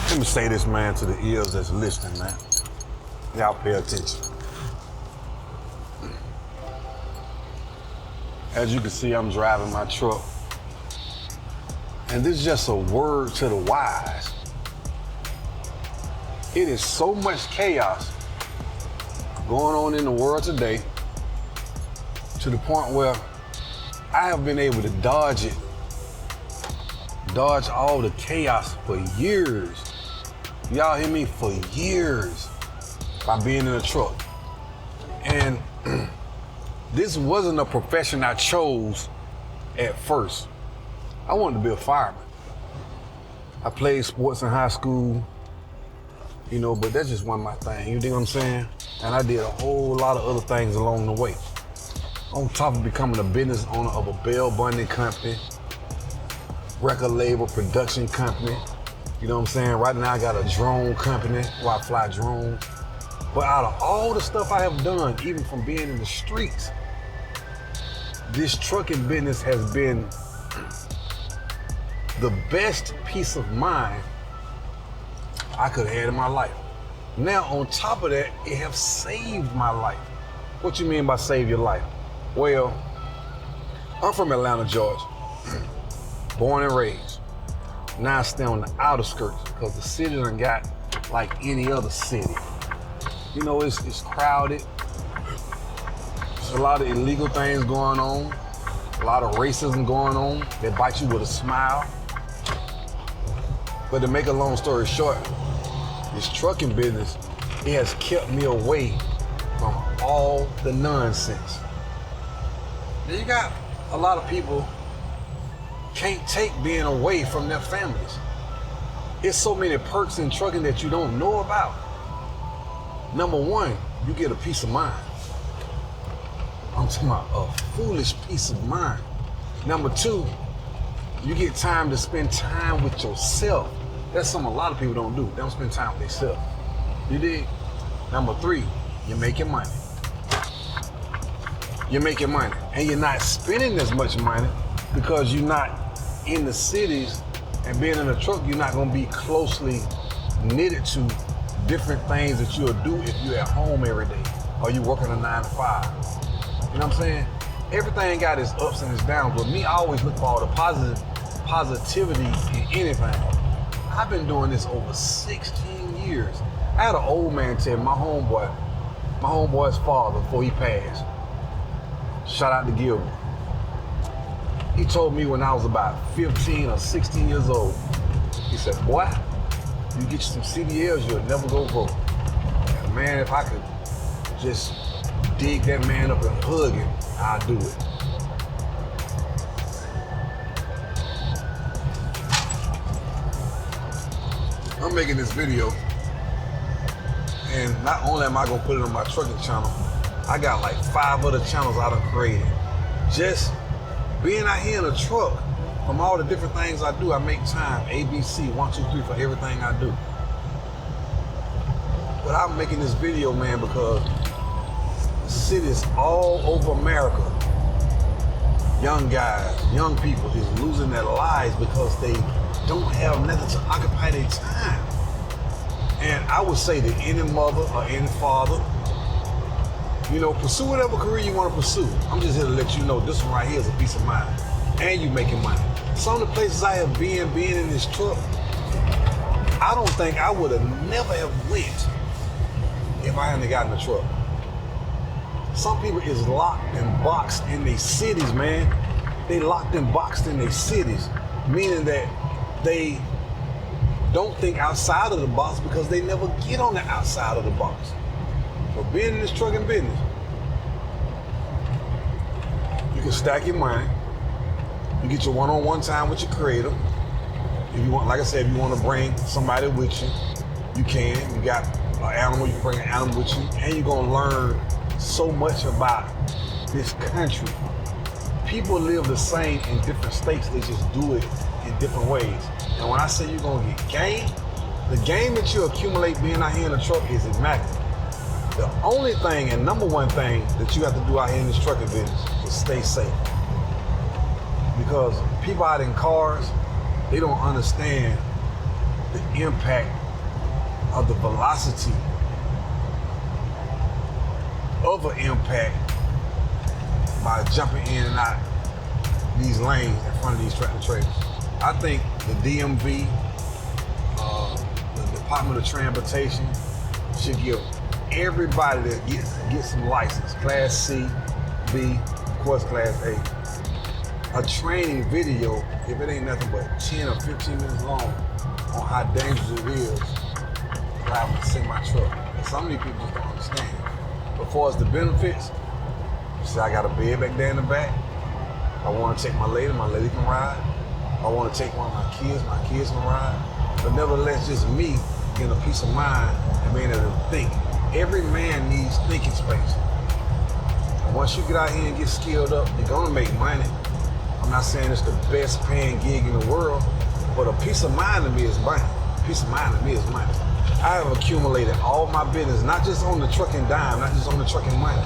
Let me say this, man, to the ears that's listening, man. Y'all pay attention. As you can see, I'm driving my truck. And this is just a word to the wise. It is so much chaos going on in the world today to the point where I have been able to dodge all the chaos for years. Y'all hear me? For years by being in a truck. And this wasn't a profession I chose at first. I wanted to be a fireman. I played sports in high school, but that just wasn't my thing. You dig what I'm saying? And I did a whole lot of other things along the way. On top of becoming a business owner of a bail bonding company, record label production company. You know what I'm saying? Right now I got a drone company where I fly drones. But out of all the stuff I have done, even from being in the streets, this trucking business has been the best peace of mind I could have had in my life. Now, on top of that, it has saved my life. What you mean by save your life? Well, I'm from Atlanta, Georgia. Born and raised. Now I stay on the outer skirts because the city done got like any other city. It's crowded. There's a lot of illegal things going on. A lot of racism going on. They bite you with a smile. But to make a long story short, this trucking business, it has kept me away from all the nonsense. Now you got a lot of people can't take being away from their families. It's so many perks in trucking that you don't know about. Number one, you get a peace of mind. I'm talking about a foolish peace of mind. Number two, you get time to spend time with yourself. That's something a lot of people don't do. They don't spend time with themselves. You dig? Number three, you're making money. You're making money. And you're not spending as much money because you're not in the cities, and being in a truck, you're not gonna be closely knitted to different things that you'll do if you're at home every day or you working a 9 to 5. You know what I'm saying? Everything got its ups and its downs, but me, I always look for all the positivity in anything. I've been doing this over 16 years. I had an old man tell me, my homeboy's father, before he passed, shout out to Gilbert. He told me when I was about 15 or 16 years old, he said, boy, you get you some CDLs, you'll never go broke. And man, if I could just dig that man up and hug him, I'd do it. I'm making this video, and not only am I gonna put it on my trucking channel, I got like 5 other channels I done created. Just being out here in a truck, from all the different things I do, I make time, ABC, 1, 2, 3 for everything I do. But I'm making this video, man, because cities all over America, young guys, young people is losing their lives because they don't have nothing to occupy their time. And I would say to any mother or any father, pursue whatever career you want to pursue. I'm just here to let you know this one right here is a peace of mind. And you making money. Some of the places I have been in this truck, I don't think I would have never have went if I hadn't gotten the truck. Some people is locked and boxed in their cities, man. They locked and boxed in their cities, meaning that they don't think outside of the box because they never get on the outside of the box. So being in this trucking business, you can stack your money. You get your one-on-one time with your creator. If you want, like I said, if you want to bring somebody with you, you can. You got an animal, you can bring an animal with you, and you're gonna learn so much about this country. People live the same in different states, they just do it in different ways. And when I say you're gonna get game, the game that you accumulate being out here in the truck is immaculate. The only thing and number one thing that you have to do out here in this trucking business is stay safe. Because people out in cars, they don't understand the impact of the velocity of an impact by jumping in and out these lanes in front of these tractor trailers. I think the DMV, the Department of Transportation, should give everybody that gets some license, Class C, B, of course Class A training video, if it ain't nothing but 10 or 15 minutes long, on how dangerous it is driving a semi-truck. And some of these people just don't understand. But for us, the benefits, see, I got a bed back there in the back. I want to take my lady can ride. I want to take one of my kids can ride. But nevertheless, just me getting a peace of mind and being able to think. Every man needs thinking space. And once you get out here and get skilled up, you're gonna make money. I'm not saying it's the best paying gig in the world, but a peace of mind to me is money. Peace of mind to me is money. I have accumulated all my business, not just on the trucking dime, not just on the trucking money,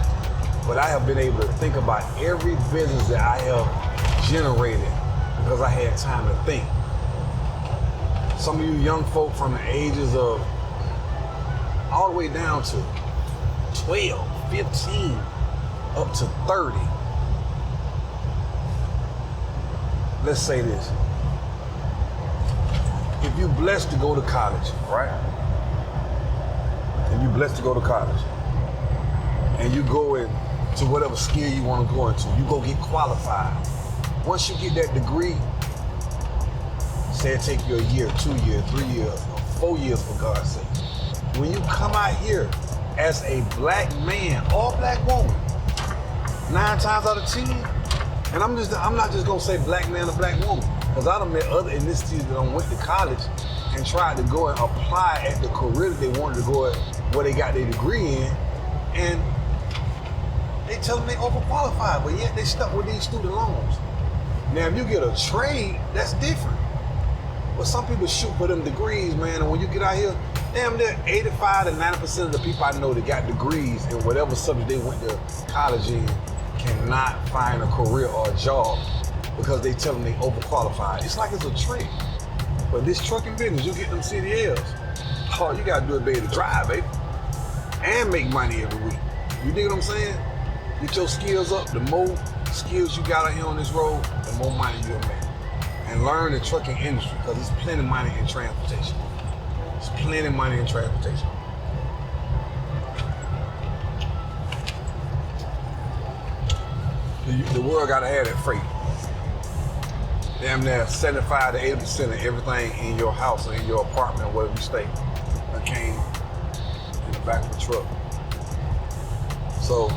but I have been able to think about every business that I have generated because I had time to think. Some of you young folk from the ages of all the way down to 12, 15, up to 30. Let's say this. If you're blessed to go to college, right? If you're blessed to go to college and you go into whatever skill you want to go into, you go get qualified. Once you get that degree, say it take you a year, 2 years, 3 years, or 4 years for God's sake. When you come out here as a black man or black woman, 9 times out of 10, and I'm not just gonna say black man or black woman, because I done met other ethnicities that went to college and tried to go and apply at the career that they wanted to go at, where they got their degree in, and they tell them they overqualified, but yet they stuck with these student loans. Now, if you get a trade, that's different. But some people shoot for them degrees, man, and when you get out here, damn near 85 to 90% of the people I know that got degrees in whatever subject they went to college in cannot find a career or a job because they tell them they overqualified. It's like it's a trick. But this trucking business, you get them CDLs. All you gotta do is be able to drive, baby, and make money every week. You dig what I'm saying? Get your skills up. The more skills you got out here on this road, the more money you'll make. And learn the trucking industry, because there's plenty of money in transportation. There's plenty of money in transportation. The world gotta have that freight. Damn near 75 to 80% of everything in your house or in your apartment or wherever you stay that came in the back of the truck. So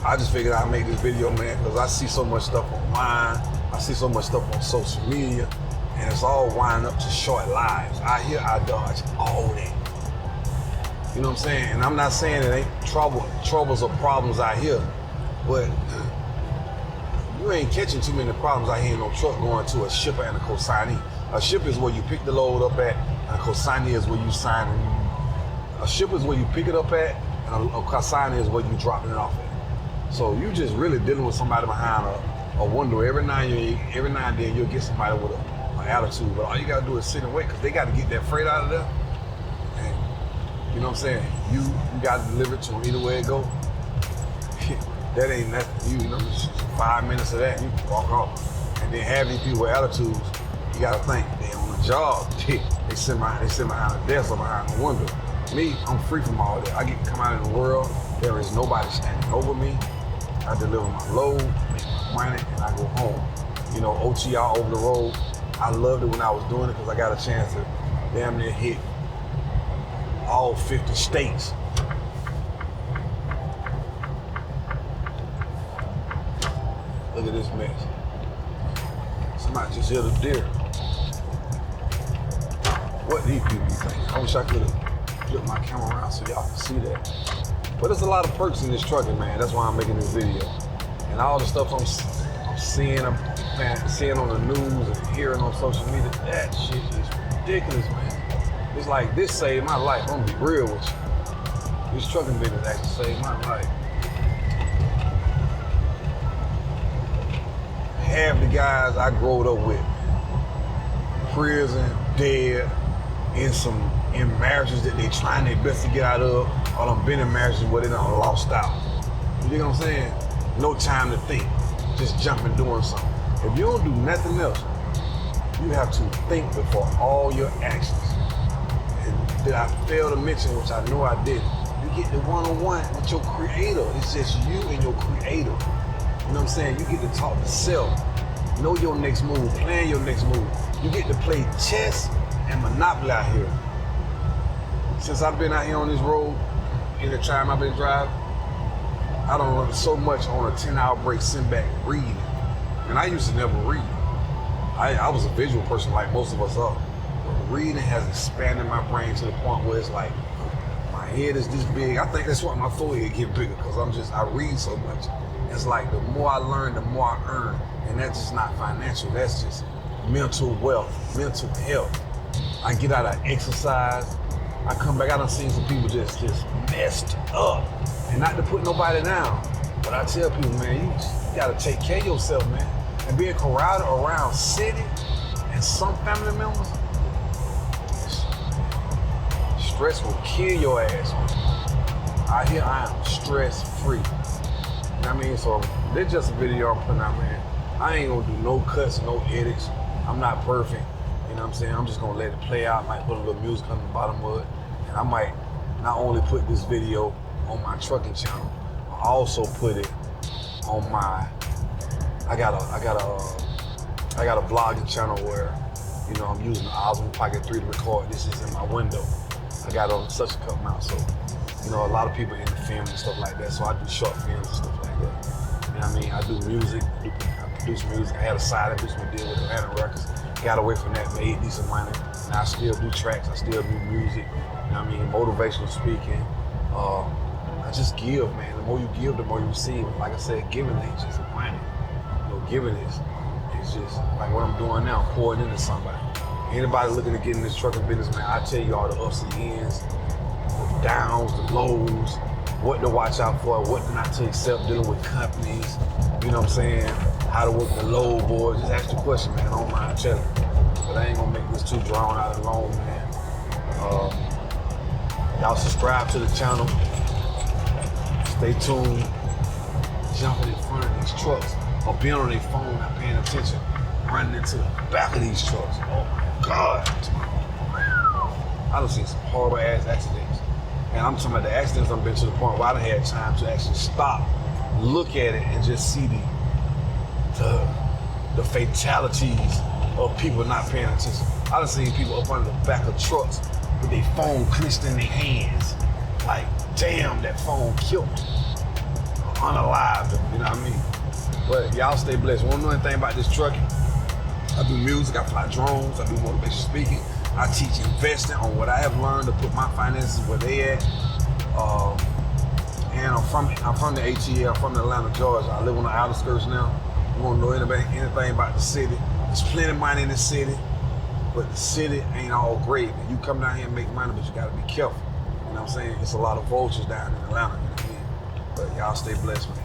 I just figured I'd make this video, man, because I see so much stuff online. I see so much stuff on social media, and it's all winding up to short lives. Out here, I dodge all that. You know what I'm saying? And I'm not saying it ain't troubles or problems out here, but you ain't catching too many problems out here in no truck going to a shipper and a consignee. A shipper is where you pick the load up at, and a consignee is where you sign it. A shipper is where you pick it up at, and a consignee is where you dropping it off at. So you just really dealing with somebody behind a window. Every now and then you'll get somebody with an attitude, but all you gotta do is sit and wait, because they gotta get that freight out of there. And you know what I'm saying? You gotta deliver it to them either way it go. That ain't nothing. You know, just 5 minutes of that, you can walk off. And then have these people with attitudes, you gotta think, they on the job. They sit behind a desk or behind a window. Me, I'm free from all that. I get to come out in the world, there is nobody standing over me. I deliver my load, make my money, and I go home. You know, OTR over the road, I loved it when I was doing it because I got a chance to damn near hit all 50 states. Look at this mess. Somebody just hit a deer. What these people think? I wish I could have flipped my camera around so y'all can see that. But there's a lot of perks in this trucking, man. That's why I'm making this video. And all the stuff I'm seeing on the news and hearing on social media, that shit is ridiculous, man. It's like, this saved my life. I'm gonna be real with you. This trucking business actually saved my life. Half the guys I growed up with, prison, dead, in marriages that they trying their best to get out of, or done been in marriages where they done lost out. You dig what I'm saying? No time to think, just jumping doing something. If you don't do nothing else, you have to think before all your actions. And did I fail to mention, which I know I didn't, you get the one-on-one with your creator. It's just you and your creator. You know what I'm saying? You get to talk to self, know your next move, plan your next move. You get to play chess and Monopoly out here. Since I've been out here on this road, in the time I've been driving, I done learned so much on a 10-hour break, sitting back reading. And I used to never read. I was a visual person like most of us are. But reading has expanded my brain to the point where it's like, my head is this big. I think that's why my forehead get bigger, because I read so much. It's like the more I learn, the more I earn. And that's just not financial, that's just mental wealth, mental health. I get out of exercise, I come back, I done seen some people just messed up. And not to put nobody down, but I tell people, man, you gotta take care of yourself, man. And being crowded around city and some family members, stress will kill your ass. Out here, I am stress-free. You know what I mean? So this just a video I'm putting out, man. I ain't gonna do no cuts, no edits. I'm not perfect. You know what I'm saying? I'm just gonna let it play out. Might put a little music on the bottom of it. And I might not only put this video on my trucking channel, I also put it on my, I got a vlogging channel where, you know, I'm using the Osmo Pocket 3 to record. This is in my window. I got it on such a cup mount, so, you know, a lot of people into film and stuff like that, so I do short films and stuff like that. You know what I mean? I do music, I produce music. I had a side inducement deal with Atlanta Records. Got away from that, made decent money. Now I still do tracks, I still do music. You know what I mean? Motivational speaking. I just give, man. The more you give, the more you receive. And like I said, giving ain't just money. You know, giving is just like what I'm doing now, pouring into somebody. Anybody looking to get in this trucking business, man, I tell you all the ups and ends, the downs, the lows, what to watch out for, what not to accept dealing with companies. You know what I'm saying? How to work the load board. Just ask the question, man. I don't mind telling. But I ain't gonna make this too drawn out and long, man. Y'all subscribe to the channel. Stay tuned. Jumping in front of these trucks or being on their phone, not paying attention, running into the back of these trucks. Oh my God. I done seen some horrible ass accidents. And I'm talking about the accidents I've been to the point where I done had time to actually stop, look at it, and just see the fatalities of people not paying attention. I done seen people up under the back of trucks with their phone clenched in their hands. Like, damn, that phone killed them. Unalived them, you know what I mean? But y'all stay blessed. One more thing about this trucking, I do music, I fly drones, I do motivation speaking, I teach investing on what I have learned to put my finances where they at. And I'm from the ATL, I'm from Atlanta, Georgia. I live on the outskirts now. You wanna know anything about the city? There's plenty of money in the city, but the city ain't all great. You come down here and make money, but you gotta be careful. You know what I'm saying? It's a lot of vultures down in Atlanta, you know what I mean? But y'all stay blessed, man.